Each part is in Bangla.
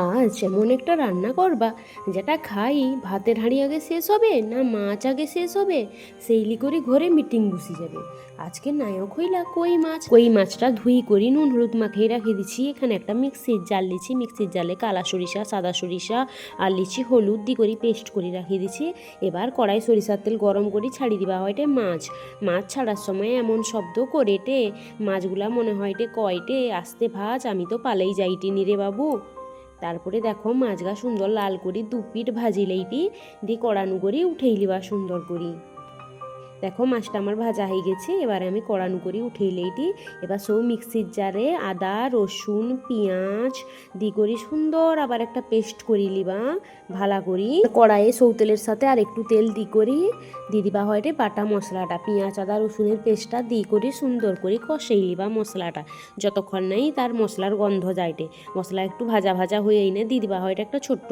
আজ এমন একটা রান্না করবা যেটা খাই ভাতের হাঁড়ি আগে শেষ হবে না মাছ আগে শেষ হবে সেইলি করে ঘরে মিটিং বসে যাবে। আজকে নায়ক হইলা কই মাছটা ধুই করি নুন হলুদ মাখিয়ে রাখে দিচ্ছি। এখানে একটা মিক্সির জাল লিছি, মিক্সির জালে কালা সরিষা সাদা সরিষা আর লিচি হলুদ দি করে পেস্ট করে রাখিয়ে দিচ্ছি। এবার কড়াই সরিষার তেল গরম করে ছাড়ি দিবা হয়টে মাছ ছাড়ার সময় এমন শব্দ করেটে মাছগুলা মনে হয়টে কয়টে আস্তে ভাজ, আমি তো পালেই যাইটি নি রে বাবু। তারপরে দেখো মাছগা সুন্দর লাল করি দু পিঠ ভাজিলেইটি দিয়ে কড়ানু করি উঠেই লিবা সুন্দর করি। দেখো মাছটা আমার ভাজা হয়ে গেছে, এবারে আমি কড়ানু করি উঠেই লইটি। এবার সব মিক্সির জারে আদা রসুন পেঁয়াজ দি করি সুন্দর আবার একটা পেস্ট করি লিবা ভালা করি। কড়াইয়ে সৌতেলের সাথে আর একটু তেল দি করি দিয়ে দিবা হয়টে বাটা মশলাটা পেঁয়াজ আদা রসুনের পেস্টটা দি করি সুন্দর করে কষেই লিবা মশলাটা যতক্ষণ নাই তার মশলার গন্ধ যাইটে। মশলা একটু ভাজা ভাজা হয়ে এনে দিয়ে দিবা হয়টে একটা ছোট্ট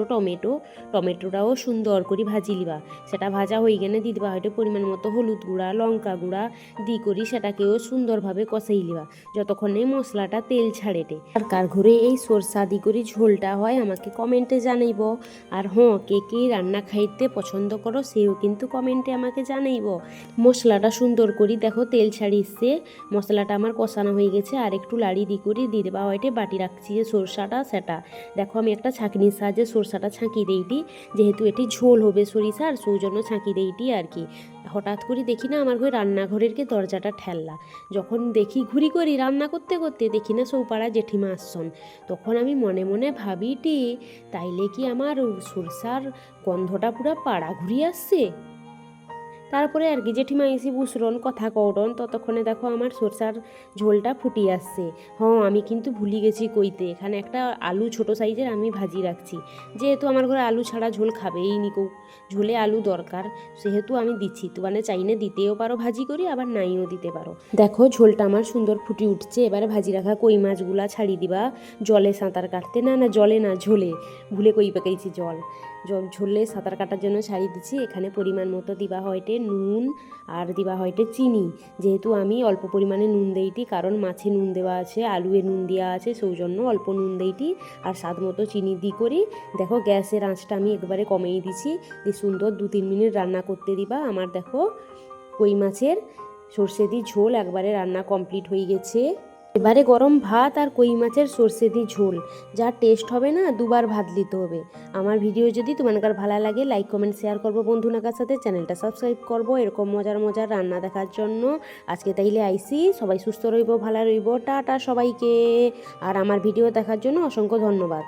টমেটোটাও সুন্দর করে ভাজি লিবা। সেটা ভাজা হয়ে গেলে দিয়ে দিবা হয়তো পরিমাণ মতো হলুদ গুঁড়া লঙ্কা গুঁড়া দি করি সেটাকেও সুন্দরভাবে কষাই লিবা যতক্ষণে মশলাটা তেল ছাড়েটে। আর কার ঘরে এই সরষা দি করি ঝোলটা হয় আমাকে কমেন্টে জানাইব। আর কে কে রান্না খাইতে পছন্দ করো সেও কিন্তু কমেন্টে আমাকে জানাইব। মশলাটা সুন্দর করি দেখো তেল ছাড়িয়েছে, মশলাটা আমার কষানো হয়ে গেছে। আর একটু লাড়ি দি করি দিয়ে দেবা হয়টে বাটি রাখছি যে সরষাটা সেটা দেখো আমি একটা ছাঁকনির সাহায্যে সরষাটা ছাঁকি দেইটি, যেহেতু এটি ঝোল হবে সরিষার সৌজন্য ছাঁকি দেইটি আর কি। হঠাৎ করে দেখি না আমার ঘরে রান্নাঘরের কে দরজাটা ঠেললা, যখন দেখি ঘুরি করি রান্না করতে করতে দেখি না সৌপাড়া জেঠিমা আসছন। তখন আমি মনে মনে ভাবিটি তাইলে কি আমার সরষার গন্ধটা পুরা পাড়া ঘুরিয়ে আসছে। তারপরে আর কি জেঠিমা এসে বুসরন কথা কওরন, ততক্ষণে দেখো আমার সরষার ঝোলটা ফুটিয়ে আসছে। আমি কিন্তু ভুলি গেছি কইতে, এখানে একটা আলু ছোট সাইজের আমি ভাজি রাখছি, যেহেতু আমার ঘরে আলু ছাড়া ঝোল খাবেই নি কেউ, ঝোলে আলু দরকার সেহেতু আমি দিচ্ছি। তো মানে চাইনে দিতেও পারো ভাজি করি আবার নাইও দিতে পারো। দেখো ঝোলটা আমার সুন্দর ফুটি উঠছে, এবারে ভাজি রাখা কই মাছগুলা ছাড়ি দিবা জলে সাঁতার কাটতে, না জলে না ঝোলে, ভুলে কই পেকেছি ঝোলে সাঁতার কাটার জন্য ছাড়ি দিচ্ছি। এখানে পরিমাণ মতো দিবা হয়টে নুন আর দিবা হয়টে চিনি, যেহেতু আমি অল্প পরিমাণে নুন দেইটি কারণ মাছে নুন দেওয়া আছে আলুয়ে নুন দেওয়া আছে সৌজন্য অল্প নুন দেইটি। আর স্বাদ মতো চিনি দি করি দেখো গ্যাসের আঁচটা আমি একবারে কমিয়ে দিছি, দিয়ে সুন্দর 2-3 মিনিট রান্না করতে দিবা। আমার দেখো কই মাছের সর্ষে দিয়ে ঝোল একবারে রান্না কমপ্লিট হয়ে গেছে। এবারে গরম ভাত আর কই মাছের সর্ষে দিয়ে ঝোল যা টেস্ট হবে না দুবার ভাত দিতে হবে। আমার ভিডিও যদি তোমাদের ভালো লাগে লাইক কমেন্ট শেয়ার করবো বন্ধুনাকার সাথে, চ্যানেলটা সাবস্ক্রাইব করবো এরকম মজার মজার রান্না দেখার জন্য। আজকে তাইলে আইসি, সবাই সুস্থ রইব ভালো রইব, টাটা সবাইকে। আর আমার ভিডিও দেখার জন্য অসংখ্য ধন্যবাদ।